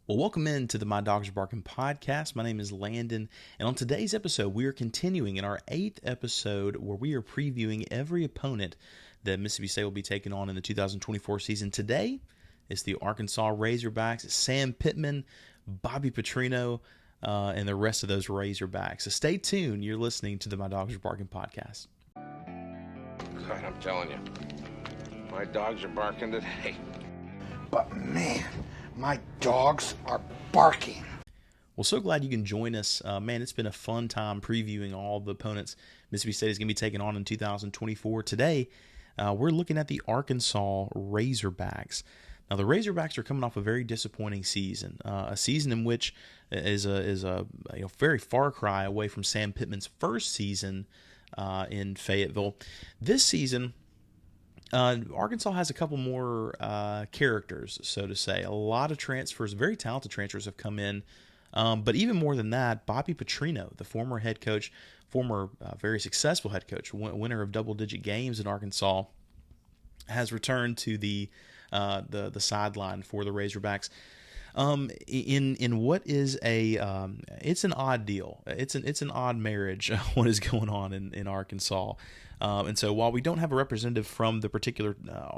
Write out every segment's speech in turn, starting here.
Well, welcome into the My Dogs Are Barking podcast. My name is Landon, and on today's episode, we are continuing in our 8th episode where we are previewing every opponent that Mississippi State will be taking on in the 2024 season. Today, it's the Arkansas Razorbacks, Sam Pittman, Bobby Petrino, and the rest of those Razorbacks. So stay tuned. You're listening to the My Dogs Are Barking podcast. God, I'm telling you, my dogs are barking today. But man, my dogs are barking. Well, so glad you can join us. Man, it's been a fun time previewing all the opponents Mississippi State is going to be taking on in 2024. Today, we're looking at the Arkansas Razorbacks. Now, the Razorbacks are coming off a very disappointing season, a season in which is a very far cry away from Sam Pittman's first season in Fayetteville. This season, Arkansas has a couple more characters, so to say. A lot of transfers, very talented transfers have come in. But even more than that, Bobby Petrino, the former head coach, very successful head coach, winner of double-digit games in Arkansas, has returned to the sideline for the Razorbacks. In what is it's an odd deal. It's an odd marriage. What is going on in Arkansas? And so while we don't have a representative from the particular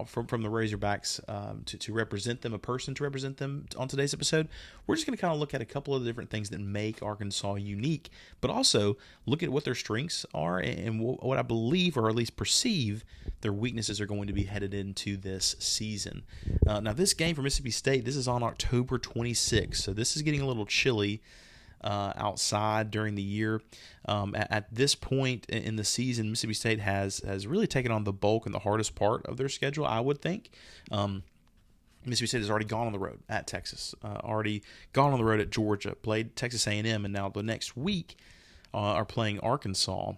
from the Razorbacks to represent them, a person to represent them on today's episode, we're just going to kind of look at a couple of the different things that make Arkansas unique, but also look at what their strengths are and what I believe, or at least perceive, their weaknesses are going to be headed into this season. Now, this game for Mississippi State, this is on October 26th, so this is getting a little chilly outside during the year. At this point in the season, Mississippi State has really taken on the bulk and the hardest part of their schedule, I would think. Mississippi State has already gone on the road at Texas, already gone on the road at Georgia, played Texas A&M, and now the next week are playing Arkansas.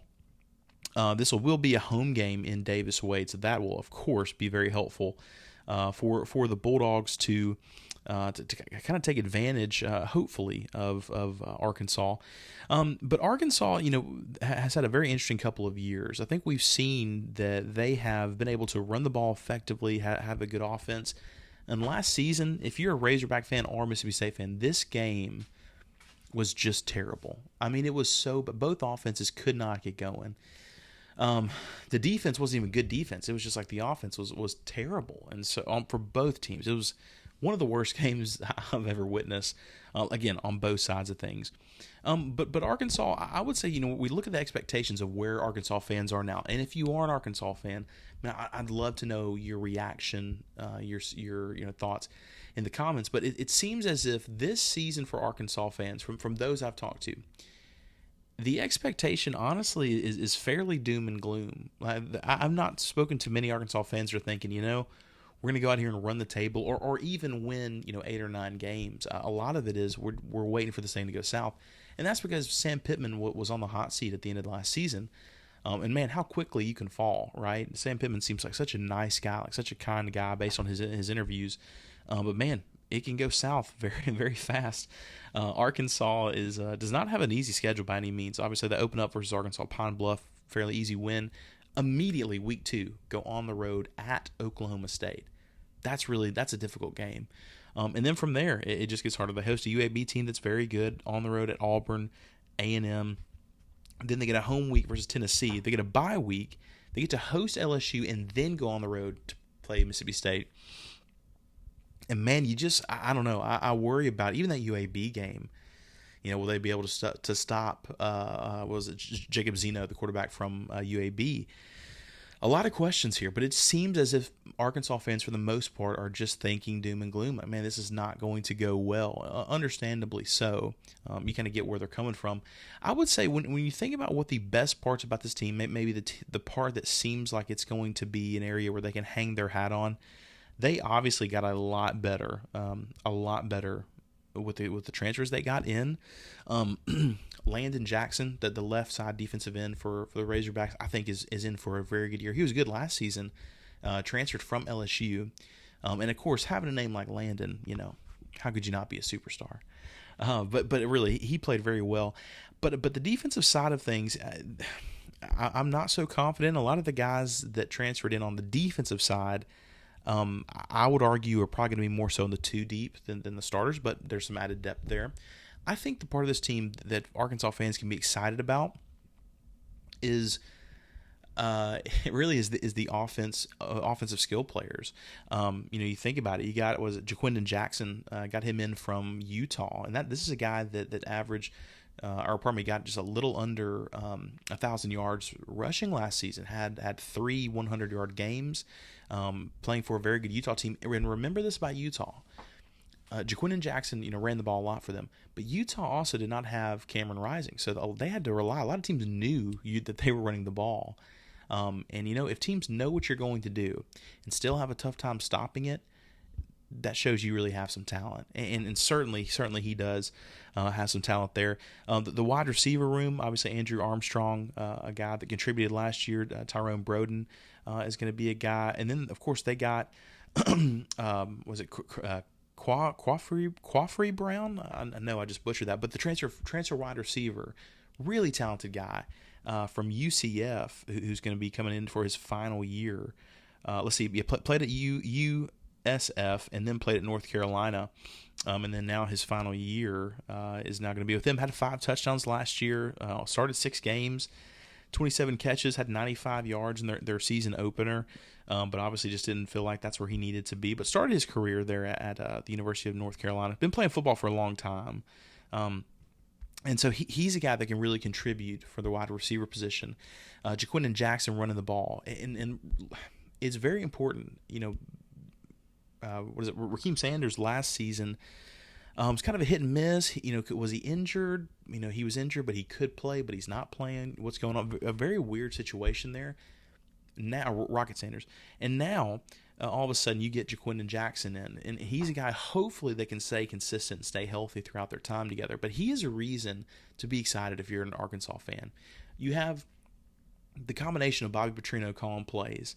This will be a home game in Davis Wade, so that will, of course, be very helpful for the Bulldogs to kind of take advantage, hopefully, of Arkansas. But Arkansas, has had a very interesting couple of years. I think we've seen that they have been able to run the ball effectively, have a good offense. And last season, if you're a Razorback fan or a Mississippi State fan, this game was just terrible. I mean, it was but both offenses could not get going. The defense wasn't even good defense. It was just like the offense was terrible. And so for both teams, it was one of the worst games I've ever witnessed, again, on both sides of things. But Arkansas, I would say, we look at the expectations of where Arkansas fans are now. And if you are an Arkansas fan, man, I'd love to know your reaction, your thoughts in the comments. But it seems as if this season for Arkansas fans, from those I've talked to, the expectation, honestly, is fairly doom and gloom. I've not spoken to many Arkansas fans who are thinking, we're going to go out here and run the table or even win, 8 or 9 games. A lot of it is we're waiting for this thing to go south. And that's because Sam Pittman was on the hot seat at the end of the last season. And, man, how quickly you can fall, right? Sam Pittman seems like such a nice guy, like such a kind guy based on his interviews. But, man, it can go south very, very fast. Arkansas does not have an easy schedule by any means. Obviously, they open up versus Arkansas Pine Bluff, fairly easy win. Immediately, week 2, go on the road at Oklahoma State. That's a difficult game. And then from there, it just gets harder. They host a UAB team that's very good on the road at Auburn, A&M. Then they get a home week versus Tennessee. They get a bye week. They get to host LSU and then go on the road to play Mississippi State. And, man, I don't know. I worry about even that UAB game. Will they be able to stop, Jacob Zeno, the quarterback from UAB? A lot of questions here, but it seems as if Arkansas fans, for the most part, are just thinking doom and gloom. Man, this is not going to go well. Understandably so. You kind of get where they're coming from. I would say when you think about what the best parts about this team, maybe the part that seems like it's going to be an area where they can hang their hat on, they obviously got a lot better with the transfers they got in. Landon Jackson, the left side defensive end for the Razorbacks, I think is in for a very good year. He was good last season, transferred from LSU. And, of course, having a name like Landon, how could you not be a superstar? But really, he played very well. But the defensive side of things, I'm not so confident. A lot of the guys that transferred in on the defensive side, I would argue are probably going to be more so in the 2 deep than the starters, but there's some added depth there. I think the part of this team that Arkansas fans can be excited about is it really is the offensive skill players. You think about it. You got Jaquindon Jackson, got him in from Utah, and this is a guy that averaged. Got just a little under 1,000 yards rushing last season. Had 3 100-yard games, playing for a very good Utah team. And remember this about Utah: Jaquindon Jackson, ran the ball a lot for them, but Utah also did not have Cameron Rising, so they had to rely. A lot of teams knew that they were running the ball, and if teams know what you're going to do and still have a tough time stopping it, that shows you really have some talent, and certainly he does have some talent there. The wide receiver room, obviously Andrew Armstrong, a guy that contributed last year. Tyrone Broden is going to be a guy, and then of course they got was it Quaffrey Brown? I know I just butchered that, but the transfer wide receiver, really talented guy from UCF, who's going to be coming in for his final year. Let's see, he played at USF and then played at North Carolina, and then now his final year is now going to be with them. Had 5 touchdowns last year, started 6 games, 27 catches, had 95 yards in their season opener, but obviously just didn't feel like that's where he needed to be. But started his career there at the University of North Carolina. Been playing football for a long time. And so he's a guy that can really contribute for the wide receiver position. Jaquindon Jackson running the ball. And it's very important, Raheem Sanders last season was kind of a hit and miss. Was he injured? He was injured, but he could play, but he's not playing. What's going on? A very weird situation there. Now, Rocket Sanders. And now, all of a sudden, you get Jaquindon Jackson in. And he's a guy, hopefully, that can stay consistent and stay healthy throughout their time together. But he is a reason to be excited if you're an Arkansas fan. You have the combination of Bobby Petrino calling plays,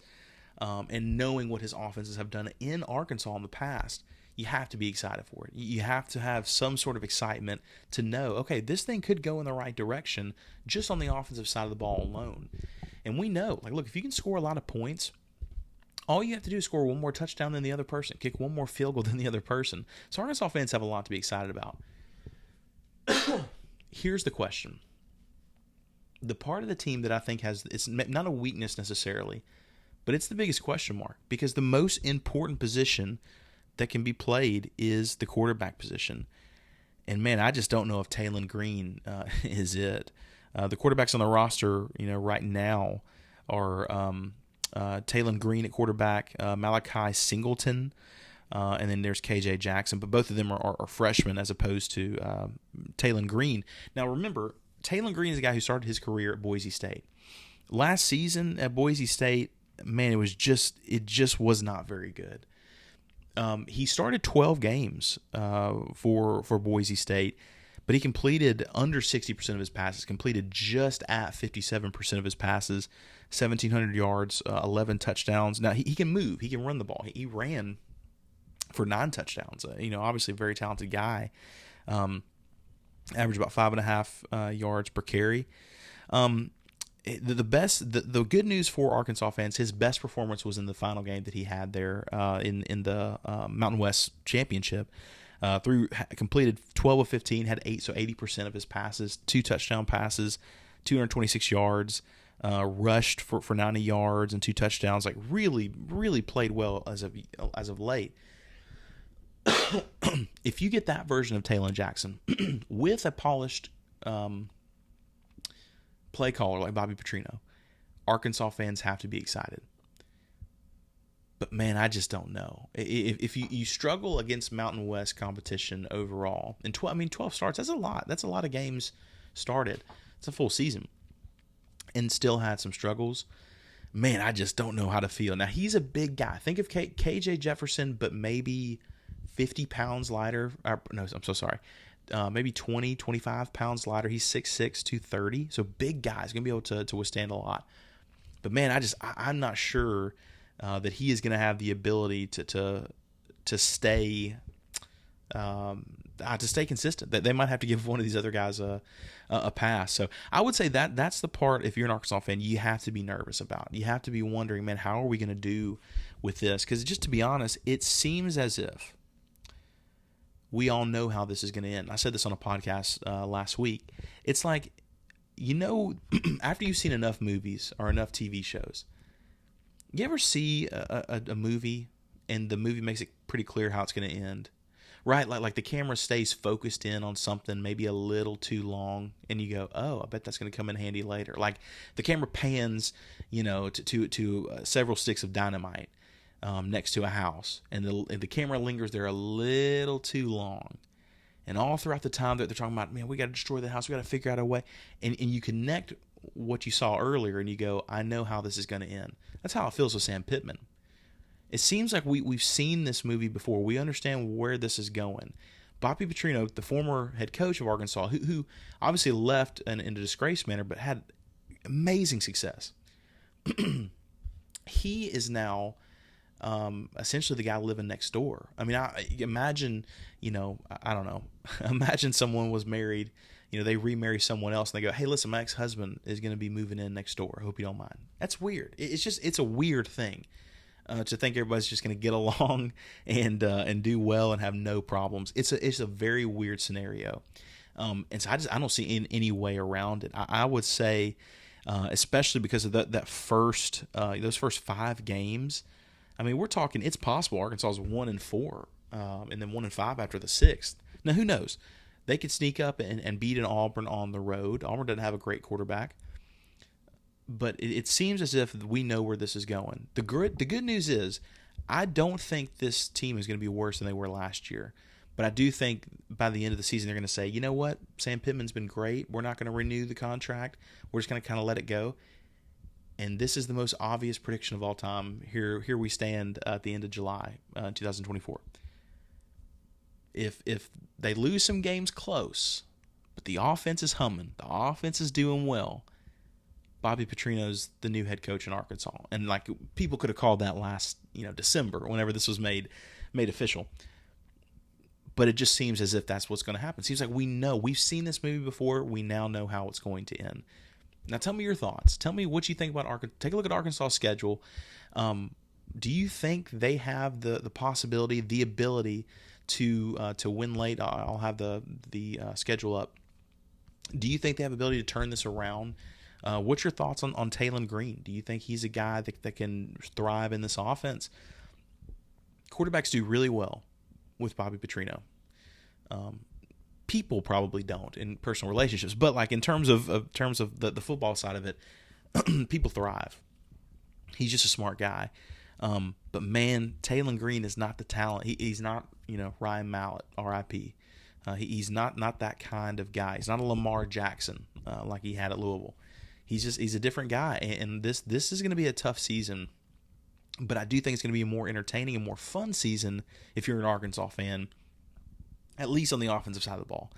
and knowing what his offenses have done in Arkansas in the past. You have to be excited for it. You have to have some sort of excitement to know, okay, this thing could go in the right direction just on the offensive side of the ball alone. And we know, look, if you can score a lot of points, all you have to do is score one more touchdown than the other person, kick one more field goal than the other person. So Arkansas fans have a lot to be excited about. Here's the question. The part of the team that I think it's not a weakness necessarily, but it's the biggest question mark, because the most important position that can be played is the quarterback position. And man, I just don't know if Talon Green is it. The quarterbacks on the roster, right now are Talon Green at quarterback, Malachi Singleton, and then there's KJ Jackson. But both of them are freshmen as opposed to Talon Green. Now remember, Talon Green is a guy who started his career at Boise State. Last season at Boise State, man, it just was not very good. He started 12 games for Boise State, but he completed under 60% of his passes, completed just at 57% of his passes, 1,700 yards, 11 touchdowns. Now, he can move. He can run the ball. He ran for 9 touchdowns. Obviously a very talented guy. Averaged about 5.5 yards per carry. The good news for Arkansas fans, his best performance was in the final game that he had there in the Mountain West Championship. Completed 12 of 15, had 80% of his passes, 2 touchdown passes, 226 yards, rushed for 90 yards and 2 touchdowns. Really, really played well as of late. If you get that version of Talon Jackson with a polished play caller like Bobby Petrino, Arkansas fans have to be excited. But man, I just don't know. If you struggle against Mountain West competition overall, and 12 starts, that's a lot. That's a lot of games started. It's a full season, and still had some struggles. Man, I just don't know how to feel. Now, he's a big guy. Think of KJ Jefferson, but maybe 50 pounds lighter. No, I'm so sorry. Maybe 20, 25 pounds lighter. He's 6'6", 230. So big guy. He's going to be able to withstand a lot. But man, I'm not sure that he is going to have the ability to stay to stay consistent. That they might have to give one of these other guys a pass. So I would say that's the part, if you're an Arkansas fan, you have to be nervous about. You have to be wondering, man, how are we going to do with this? Because just to be honest, it seems as if we all know how this is going to end. I said this on a podcast last week. It's like, after you've seen enough movies or enough TV shows, you ever see a movie and the movie makes it pretty clear how it's going to end? Right, like the camera stays focused in on something maybe a little too long, and you go, "Oh, I bet that's going to come in handy later." Like the camera pans, to several sticks of dynamite next to a house, and the camera lingers there a little too long, and all throughout the time that they're talking about, man, we got to destroy the house, we got to figure out a way, and you connect what you saw earlier, and you go, "I know how this is going to end." That's how it feels with Sam Pittman. It seems like we've seen this movie before. We understand where this is going. Bobby Petrino, the former head coach of Arkansas, who obviously left in a disgraced manner, but had amazing success. He is now essentially the guy living next door. I mean, imagine, I don't know. Imagine someone was married, they remarry someone else, and they go, "Hey, listen, my ex-husband is going to be moving in next door. I hope you don't mind." That's weird. It's a weird thing. To think everybody's just going to get along and do well and have no problems. It's a very weird scenario, and so I don't see any way around it. I would say, especially because of those first 5 games. I mean, we're talking. It's possible Arkansas is 1-4, and then 1-5 after the 6th. Now, who knows? They could sneak up and beat an Auburn on the road. Auburn doesn't have a great quarterback. But it seems as if we know where this is going. The good news is, I don't think this team is going to be worse than they were last year. But I do think by the end of the season, they're going to say, you know what? Sam Pittman's been great. We're not going to renew the contract. We're just going to kind of let it go. And this is the most obvious prediction of all time. Here we stand at the end of July 2024. If they lose some games close, but the offense is humming, the offense is doing well, Bobby Petrino's the new head coach in Arkansas. And like people could have called that last, December, whenever this was made official. But it just seems as if that's what's going to happen. It seems like we know. We've seen this movie before. We now know how it's going to end. Now tell me your thoughts. Tell me what you think about Arkansas. Take a look at Arkansas' schedule. Do you think they have the possibility, the ability to win late? I'll have the schedule up. Do you think they have the ability to turn this around? What's your thoughts on Talon Green? Do you think he's a guy that can thrive in this offense? Quarterbacks do really well with Bobby Petrino. People probably don't in personal relationships, but like in terms of the football side of it, people thrive. He's just a smart guy. But man, Talon Green is not the talent. He's not Ryan Mallett, R.I.P. He's not that kind of guy. He's not a Lamar Jackson like he had at Louisville. He's a different guy, and this is going to be a tough season, but I do think it's going to be a more entertaining and more fun season if you're an Arkansas fan, at least on the offensive side of the ball.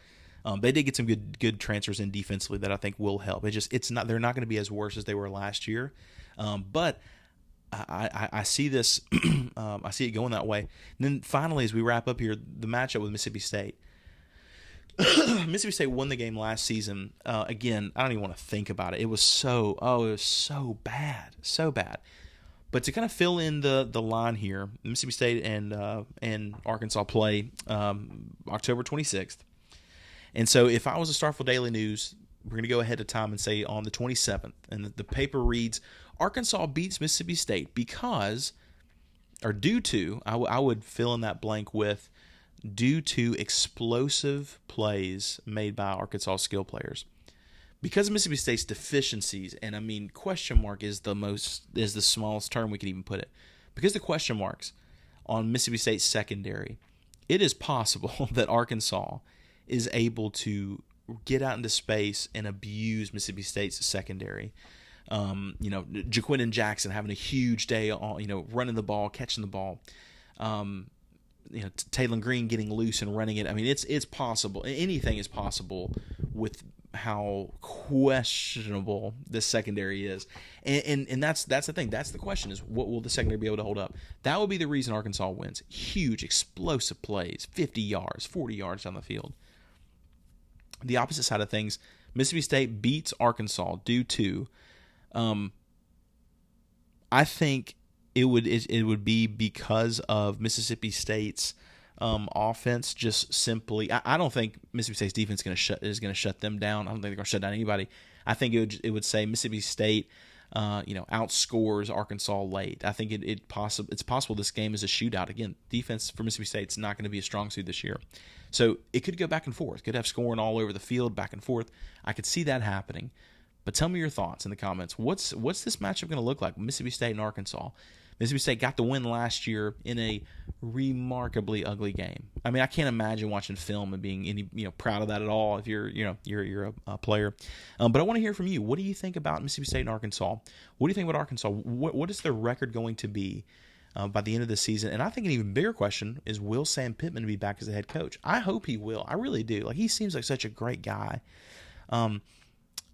They did get some good transfers in defensively that I think will help. They're not going to be as worse as they were last year, but I see this. I see it going that way. And then finally, as we wrap up here, the matchup with Mississippi State. Mississippi State won the game last season. Again, I don't even want to think about it. It was so bad, so bad. But to kind of fill in the line here, Mississippi State and Arkansas play October 26th. And so if I was a Starkville Daily News, we're going to go ahead of time and say on the 27th. And the paper reads, Arkansas beats Mississippi State due to, I would fill in that blank with, due to explosive plays made by Arkansas skill players. Because of Mississippi State's deficiencies, and I mean question mark is the smallest term we could even put it. Because the question marks on Mississippi State's secondary, it is possible that Arkansas is able to get out into space and abuse Mississippi State's secondary. Jaquindon Jackson having a huge day on, running the ball, catching the ball. Talon Green getting loose and running it. I mean, it's possible. Anything is possible with questionable the secondary is, and that's the thing. That's the question: is what will the secondary be able to hold up? That will be the reason Arkansas wins. Huge, explosive plays, 50 yards, 40 yards down the field. The opposite side of things, Mississippi State beats Arkansas due to, I think it would be because of Mississippi State's offense. Just simply, I don't think Mississippi State's defense is going to shut them down. I don't think they're going to shut down anybody. I think it would say Mississippi State, outscores Arkansas late. I think it's possible this game is a shootout. Again, defense for Mississippi State's not going to be a strong suit this year. So it could go back and forth. Could have scoring all over the field, back and forth. I could see that happening. But tell me your thoughts in the comments. What's this matchup going to look like? Mississippi State and Arkansas. Mississippi State got the win last year in a remarkably ugly game. I mean, I can't imagine watching film and being proud of that at all if you're a player. But I want to hear from you. What do you think about Mississippi State and Arkansas? What do you think about Arkansas? What is their record going to be by the end of the season? And I think an even bigger question is, will Sam Pittman be back as the head coach? I hope he will. I really do. He seems like such a great guy.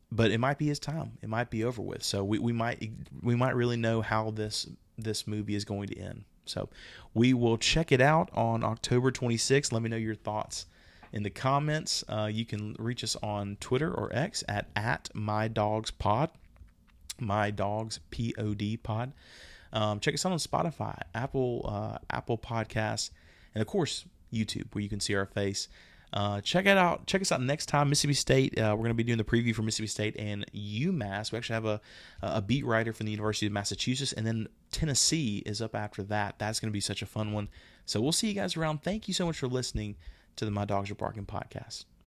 But it might be his time. It might be over with. So we might really know how this movie is going to end. So we will check it out on October 26th. Let me know your thoughts in the comments. You can reach us on Twitter or X at MyDogsPod, MyDogsPod pod. Check us out on Spotify, Apple Podcasts, and of course YouTube, where you can see our face. Check us out next time. Mississippi State. We're going to be doing the preview for Mississippi State and UMass. We actually have a beat writer from the University of Massachusetts, and then Tennessee is up after that. That's going to be such a fun one. So we'll see you guys around. Thank you so much for listening to the My Dogs Are Barking podcast.